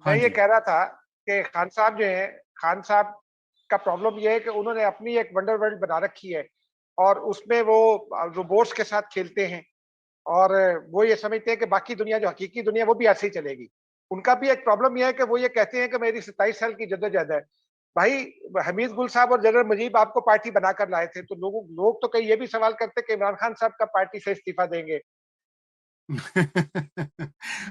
मैं हाँ ये जी। कह रहा था कि खान साहब जो हैं, खान साहब का प्रॉब्लम ये है कि उन्होंने अपनी एक वंडर वर्ल्ड बना रखी है और उसमें वो रोबोट्स के साथ खेलते हैं और वो ये समझते हैं कि बाकी दुनिया जो हकीकी दुनिया वो भी ऐसे ही चलेगी। उनका भी एक प्रॉब्लम ये है कि वो ये कहते हैं कि मेरी 27 साल की जद्दोजहद है। भाई हमीद गुल साहब और जनरल मुजीब आपको पार्टी बनाकर लाए थे, तो लोग तो कई ये भी सवाल करते कि इमरान खान साहब कब पार्टी से इस्तीफा देंगे।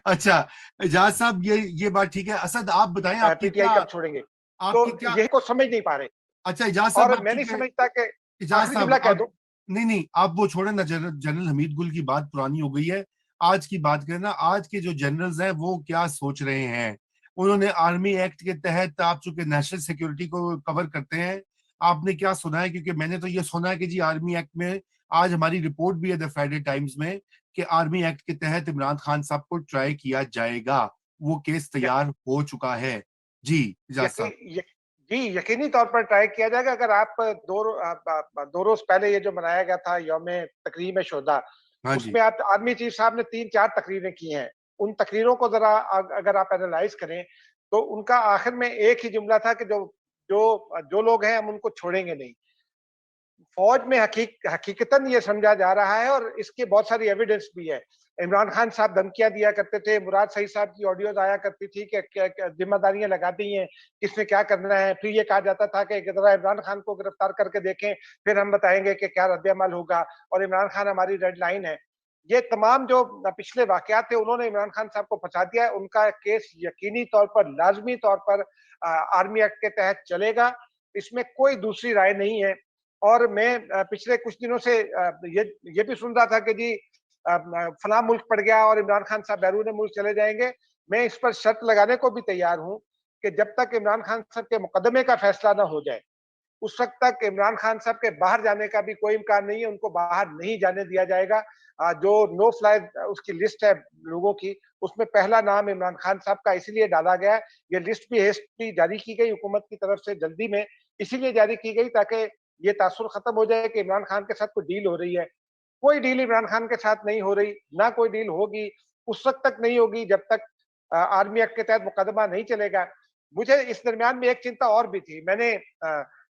अच्छा, एजाज साहब, ये बात ठीक है। असद, आप बताएं, आपकी पीटीआई क्या कब छोड़ेंगे? तो आपकी क्या यही को समझ नहीं पा रहे। अच्छा, एजाज साहब, और आप मैं नहीं ठीक है। समझता कि एजाज आखिरी साहब, जुमला कह आप दूं। नहीं नहीं, आप वो छोड़े ना। जनरल हमीद गुल की बात पुरानी हो गई है। आज की बात करें ना। आज के जो जनरल्स हैं वो क्या सोच रहे हैं। उन्होंने आर्मी एक्ट के तहत, आप चूंकि नेशनल सिक्योरिटी को कवर करते हैं, आपने क्या सुना है? क्योंकि मैंने तो ये सुना है कि जी आर्मी एक्ट में, आज हमारी रिपोर्ट भी है द फ्राइडे टाइम्स में, कि आर्मी एक्ट के तहत इमरान खान साहब को ट्राई किया जाएगा। वो केस तैयार हो चुका है। जी इजाज यकी, साहब। यक, जी यकीनी तौर पर ट्राई किया जाएगा। अगर आप दो रोज पहले ये जो मनाया गया था यौम तकरीम शोदा, हाँ जी। उसमें आप आर्मी चीफ साहब ने 3-4 तकरीरें की हैं। उन तकरीरों को जरा अगर आप एनालाइज करें तो उनका आखिर में एक ही जुमला था कि जो जो जो लोग हैं हम उनको छोड़ेंगे नहीं। फौज में हकीकतन ये समझा जा रहा है और इसकी बहुत सारी एविडेंस भी है। इमरान खान साहब धमकियां दिया करते थे, मुराद सईद साहब की ऑडियोज आया करती थी कि जिम्मेदारियां लगा दी हैं, किसने क्या करना है। फिर ये कहा जाता था कि जरा इमरान खान को गिरफ्तार करके देखें, फिर हम बताएंगे कि क्या रद्द-ए-अमल होगा और इमरान खान हमारी रेड लाइन है। ये तमाम जो पिछले वाकयात थे उन्होंने इमरान खान साहब को फंसा दिया है। उनका केस यकीनी तौर पर, लाजमी तौर पर आर्मी एक्ट के तहत चलेगा। इसमें कोई दूसरी राय नहीं है। और मैं पिछले कुछ दिनों से ये भी सुन रहा था कि जी फला मुल्क पड़ गया और इमरान खान साहब बैरून मुल्क चले जाएंगे। मैं इस पर शर्त लगाने को भी तैयार हूं कि जब तक इमरान खान साहब के मुकदमे का फैसला ना हो जाए, उस वक्त तक इमरान खान साहब के बाहर जाने का भी कोई इम्कान नहीं है। उनको बाहर नहीं जाने दिया जाएगा। जो नो फ्लाई उसकी लिस्ट है लोगों की, उसमें पहला नाम इमरान खान साहब का इसलिए डाला गया। ये लिस्ट भी हेस्टली जारी की गई हुकूमत की तरफ से, जल्दी में इसीलिए जारी की गई ताकि ये तासुर खत्म हो जाए कि इमरान खान के साथ कोई डील हो रही है। कोई डील इमरान खान के साथ नहीं हो रही, ना कोई डील होगी। उस वक्त तक नहीं होगी जब तक आर्मी एक्ट के तहत मुकदमा नहीं चलेगा। मुझे इस दरमियान में एक चिंता और भी थी। मैंने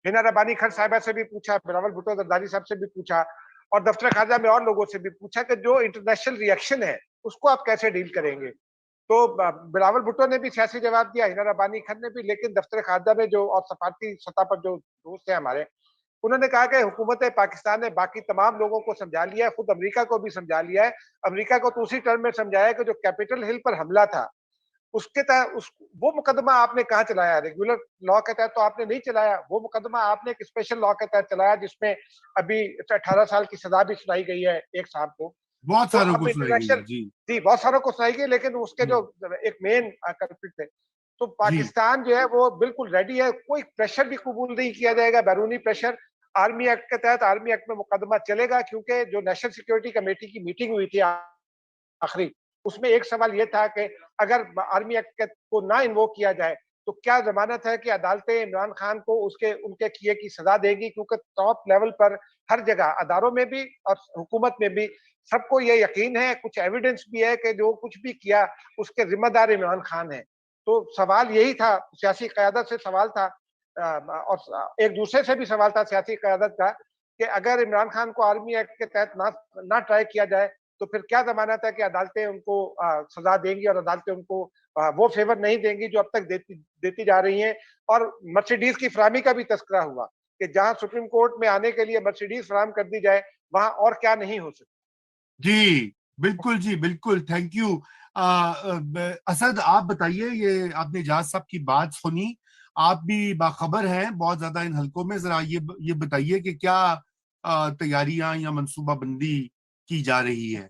हिना रबानी खर साहिबा से भी पूछा, बिलावल भुट्टो जरदारी साहब से भी पूछा और दफ्तर खारजा में और लोगों से भी पूछा कि जो इंटरनेशनल रिएक्शन है उसको आप कैसे डील करेंगे। तो बिलावल भुट्टो ने भी सियासी जवाब दिया, हिना रबानी खर ने भी, लेकिन दफ्तर खारजा में जो और सफारती सतह पर जो दोस्त हैं हमारे, उन्होंने कहा कि हुकूमत पाकिस्तान ने बाकी तमाम लोगों को समझा लिया है, खुद अमेरिका को भी समझा लिया है। अमेरिका को तो उसी टर्म में समझाया कि जो कैपिटल हिल पर हमला था उसके तहत वो मुकदमा आपने कहाँ चलाया? रेगुलर लॉ के तहत तो आपने नहीं चलाया। वो मुकदमा आपने एक स्पेशल लॉ के तहत चलाया जिसमें अभी 18 साल की सजा भी सुनाई गई है एक साहब को। बहुत तो सारों अब को सुनाई गई इंटरनेशनल, है। जी। जी बहुत सारों को सुनाई गई, लेकिन उसके जो हम्म। एक मेन कल्प्रिट थे। तो जी। पाकिस्तान जो है वो बिल्कुल रेडी है। कोई प्रेशर भी कबूल नहीं किया जाएगा, बैरूनी प्रेशर। आर्मी एक्ट के तहत आर्मी एक्ट में मुकदमा चलेगा, क्योंकि जो नेशनल सिक्योरिटी कमेटी की मीटिंग हुई थी आखिरी, उसमें एक सवाल यह था कि अगर आर्मी एक्ट को ना इन्वोक किया जाए तो क्या जमानत है कि अदालतें इमरान खान को उसके उनके किए की सजा देगी। क्योंकि टॉप लेवल पर हर जगह, अदारों में भी और हुकूमत में भी, सबको ये यकीन है, कुछ एविडेंस भी है कि जो कुछ भी किया उसके जिम्मेदार इमरान खान है। तो सवाल यही था, सियासी क़यादत से सवाल था और एक दूसरे से भी सवाल था सियासी क़यादत का कि अगर इमरान खान को आर्मी एक्ट के तहत ना ट्राई किया जाए तो फिर क्या जमानत है कि अदालतें उनको सजा देंगी और अदालतें उनको वो फेवर नहीं देंगी जो अब तक देती जा रही हैं। और मर्सिडीज की फराहमी का भी तस्करा हुआ कि जहां सुप्रीम कोर्ट में आने के लिए मर्सिडीज फराहम कर दी जाए, वहां और क्या नहीं हो सकता। जी बिल्कुल, जी बिल्कुल, थैंक यू। असद, आप बताइए, ये आपने एजाज साहब की बात सुनी, आप भी बाखबर हैं बहुत ज्यादा इन हलकों में। जरा ये बताइए कि क्या तैयारियां या मंसूबाबंदी की जा रही है।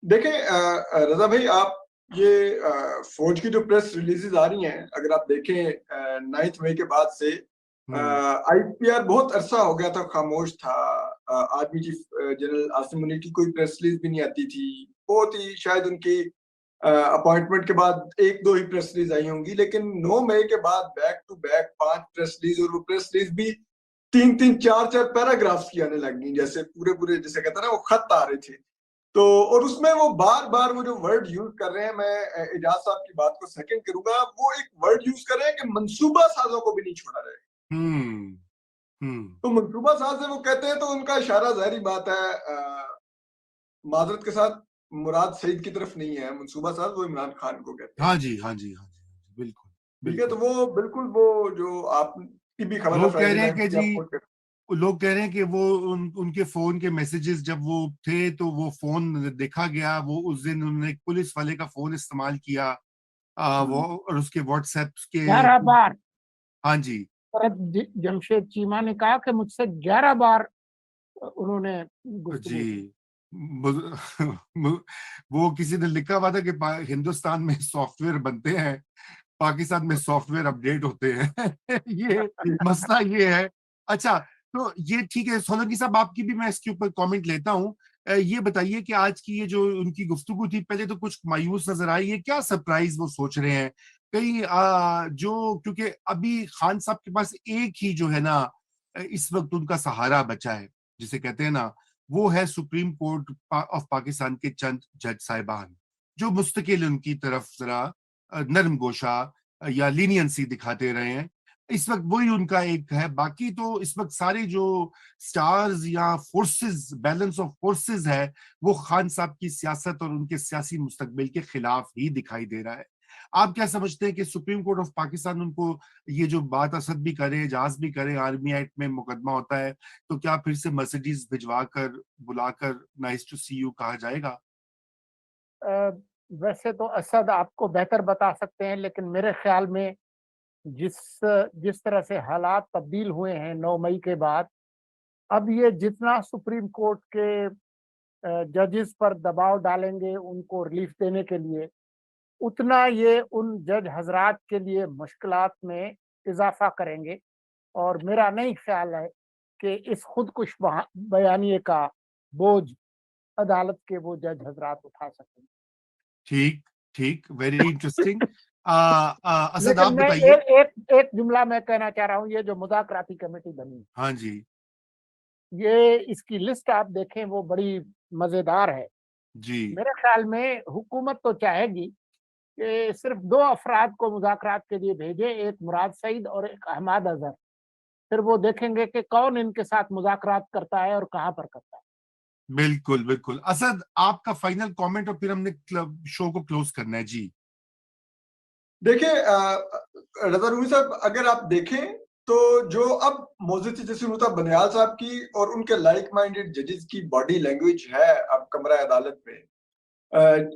देखें रजा भाई, आप ये फौज की जो प्रेस रिलीजेस आ रही हैं, अगर आप देखें 9 मई के बाद से हम्म। आईपीआर बहुत अरसा हो गया था, खामोश था। Army chief general Asim Munir की कोई प्रेस रिलीज भी नहीं आती थी। बहुत ही शायद उनकी अपॉइंटमेंट के बाद एक दो ही प्रेस रिलीज आई होंगी, लेकिन 9 मई के बाद back to back 5 press release, और वो प्रेस रिलीज भी 3-3 4-4 पैराग्राफ्स की आने लग गई, जैसे पूरे पूरे, जैसे कहता है ना, वो खत आ रहे थे। तो और उसमें वो बार बार वो जो वर्ड यूज कर रहे हैं, मैं एजाज साहब की बात को सेकंड करूंगा, वो एक वर्ड यूज कर रहे हैं कि मंसूबा साजों को भी नहीं छोड़ा जाएगा। हम्म हम्म तो मंसूबा साज से वो कहते हैं तो उनका इशारा जाहिर बात है माजरत के साथ मुराद सईद की तरफ नहीं है, मंसूबा साज वो इमरान खान को कहते हैं। हाँ जी, हाँ जी, हाँ जी, हाँ जी, बिल्कुल ठीक है, तो बिल्कुल। वो बिल्कुल वो जो आपकी भी खबर है लोग कह फ्राइडे रहे हैं नाइट कि की, जी, आप कोट लोग कह रहे हैं कि वो उनके फोन के मैसेजेस जब वो थे तो वो फोन देखा गया, वो उस दिन उन्होंने एक पुलिस वाले का फोन इस्तेमाल किया, वो और उसके व्हाट्सएप के। 11 बार हाँ जी जमशेद चीमा ने कहा कि मुझसे 11 बार उन्होंने गुफ्तगू की। जी। वो किसी ने लिखा हुआ था कि हिंदुस्तान में सॉफ्टवेयर बनते हैं, पाकिस्तान में सॉफ्टवेयर अपडेट होते हैं। ये मसला ये है। अच्छा, तो ये ठीक है सोलंकी साहब, आपकी भी मैं इसके ऊपर कमेंट लेता हूँ। ये बताइए कि आज की ये जो उनकी गुफ्तगू थी, पहले तो कुछ मायूस नजर आई है, क्या सरप्राइज वो सोच रहे हैं कहीं जो, क्योंकि अभी खान साहब के पास एक ही जो है ना इस वक्त उनका सहारा बचा है, जिसे कहते हैं ना, वो है सुप्रीम कोर्ट ऑफ पाकिस्तान के चंद जज साहिबान, जो मुस्तकिल उनकी तरफ जरा नरम गोशा या लीनियंसी दिखाते रहे हैं। इस वक्त वही उनका एक है। बाकी तो इस वक्त सारे जो स्टार्स या फोर्सेस, बैलेंस ऑफ फोर्सेस है, वो खान साहब की सियासत और उनके सियासी मुस्तकबिल के खिलाफ ही दिखाई दे रहा है। आप क्या समझते हैं कि सुप्रीम कोर्ट ऑफ पाकिस्तान उनको ये जो बात असद भी करे, एजाज भी करे, आर्मी एक्ट में मुकदमा होता है, तो क्या फिर से मर्सिडीज भिजवा कर बुलाकर नाइस टू सी यू कहा जाएगा? वैसे तो असद आपको बेहतर बता सकते हैं, लेकिन मेरे ख्याल में जिस जिस तरह से हालात तब्दील हुए हैं 9 मई के बाद, अब ये जितना सुप्रीम कोर्ट के जजेस पर दबाव डालेंगे उनको रिलीफ देने के लिए, उतना ये उन जज हजरात के लिए मुश्किलात में इजाफा करेंगे। और मेरा नहीं ख्याल है कि इस खुदकुश बयानिए का बोझ अदालत के वो जज हजरात उठा सकेंगे। ठीक ठीक, वेरी इंटरेस्टिंग। असद लेकिन आप मैं बताइए। एक जुमला मैं कहना चाह रहा हूँ, ये जो मुज़ाकराती कमेटी बनी, हाँ जी ये इसकी लिस्ट आप देखें वो बड़ी मजेदार है। जी मेरे ख्याल में हुकूमत तो चाहेगी कि सिर्फ 2 अफराद को मुज़ाकरात के लिए भेजे, एक मुराद सईद और एक अहमद अजहर। फिर वो देखेंगे कि कौन इनके साथ मुज़ाकरात करता है और कहाँ पर करता है। बिल्कुल बिल्कुल। असद, आपका फाइनल कमेंट और फिर हमने शो को क्लोज करना है जी। देखिए रजा रूमी साहब, अगर आप देखें तो जो अब मोज़ेती जसीमुता बनियाल साहब की और उनके लाइक माइंडेड जजेस की बॉडी लैंग्वेज है अब कमरा अदालत में,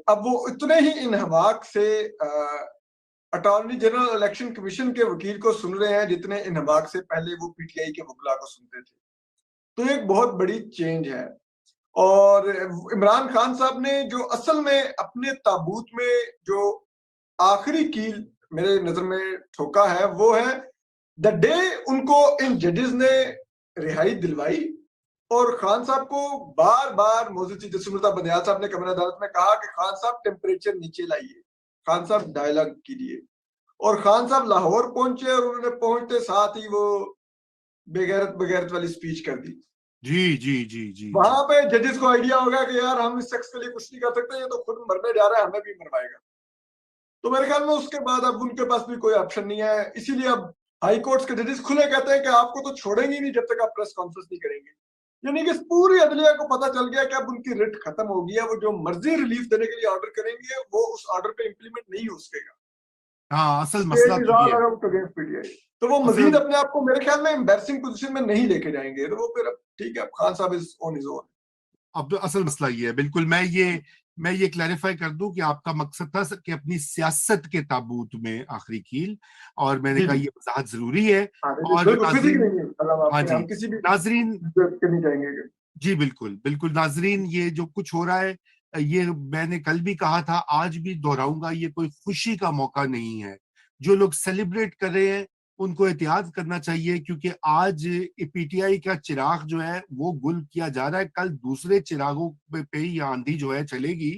अब वो इतने ही इन्हमाक से अटॉर्नी जनरल इलेक्शन कमीशन के वकील को सुन रहे हैं जितने इन्हमाक से पहले वो पीटीआई के वकला को सुनते थे। तो एक बहुत बड़ी चेंज है। और इमरान खान साहब ने जो असल में अपने ताबूत में जो आखिरी कील मेरे नजर में ठोका है, वो है द डे उनको इन जजेस ने रिहाई दिलवाई और खान साहब को बार बार मोज़ेती जसीमुता बनियाल साहब ने कमरा अदालत में कहा कि खान साहब टेम्परेचर नीचे लाइए, खान साहब डायलॉग कीजिए। और खान साहब लाहौर पहुंचे और उन्होंने पहुंचते साथ ही वो बेगैरत बेगैरत वाली स्पीच कर दी। जी जी जी जी वहां पे जजेस को आइडिया होगा कि यार हम इस शख्स के लिए कुछ नहीं कर सकते, ये तो खुद मरने जा रहा है, हमें भी मरवाएगा। तो मेरे ख्याल में उसके बाद अब उनके पास भी कोई ऑप्शन नहीं है। इसीलिए अब हाई कोर्ट्स के जजेस खुले कहते हैं कि आपको तो छोड़ेंगे ही नहीं जब तक आप प्रेस कॉन्फ्रेंस नहीं करेंगे। यानी कि पूरी अदलिया को पता चल गया कि अब उनकी रिट खत्म हो गई है, वो जो मर्जी रिलीफ देने के लिए ऑर्डर करेंगे वो उस ऑर्डर पे इंप्लीमेंट नहीं हो सकेगा। हाँ, असल मसला स्टेट इज तो ऑल ये है। Around against PTI. तो वो मजीद असल अपने आप को मेरे ख्याल में एम्बैरसिंग पोजीशन में नहीं लेके जाएंगे। तो वो फिर अब ठीक है, अब खान साहब इज ऑन हिज ओन। अब असल मसला ये है, बिल्कुल। मैं ये क्लैरिफाई कर दूं कि आपका मकसद था कि अपनी सियासत के ताबूत में आखिरी कील, और मैंने जी कहा जी ये वजाहत जरूरी है। हाँ, और बिल्कुल किसी की नाजरीन, नहीं है, मतलब हाँ आपके जी, हम किसी भी नाजरीन, के नहीं चाहेंगे। जी बिल्कुल बिल्कुल। नाजरीन, ये जो कुछ हो रहा है, ये मैंने कल भी कहा था, आज भी दोहराऊंगा, ये कोई खुशी का मौका नहीं है। जो लोग सेलिब्रेट कर रहे हैं उनको एहतियात करना चाहिए, क्योंकि आज पीटीआई का चिराग जो है वो गुल किया जा रहा है, कल दूसरे चिरागों पे ही आंधी जो है चलेगी।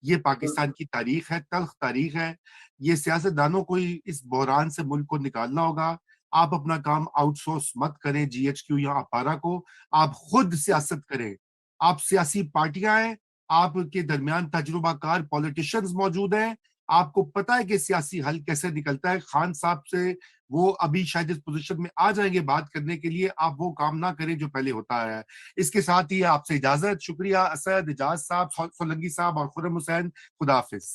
ये पाकिस्तान की तारीख है, तल्ख तारीख है। ये सियासतदानों को ही इस बहरान से मुल्क को निकालना होगा। आप अपना काम आउटसोर्स मत करें जीएचक्यू या अपारा को, आप खुद सियासत करें। आप सियासी पार्टियां हैं, आपके दरमियान तजुर्बाकार पॉलिटिशियंस मौजूद हैं, आपको पता है कि सियासी हल कैसे निकलता है। खान साहब से वो अभी शायद इस पोजीशन में आ जाएंगे बात करने के लिए, आप वो काम ना करें जो पहले होता है। इसके साथ ही आपसे इजाजत। शुक्रिया असद, एजाज साहब, सोलंकी साहब और खुर्रम हुसैन। खुदा हाफिज।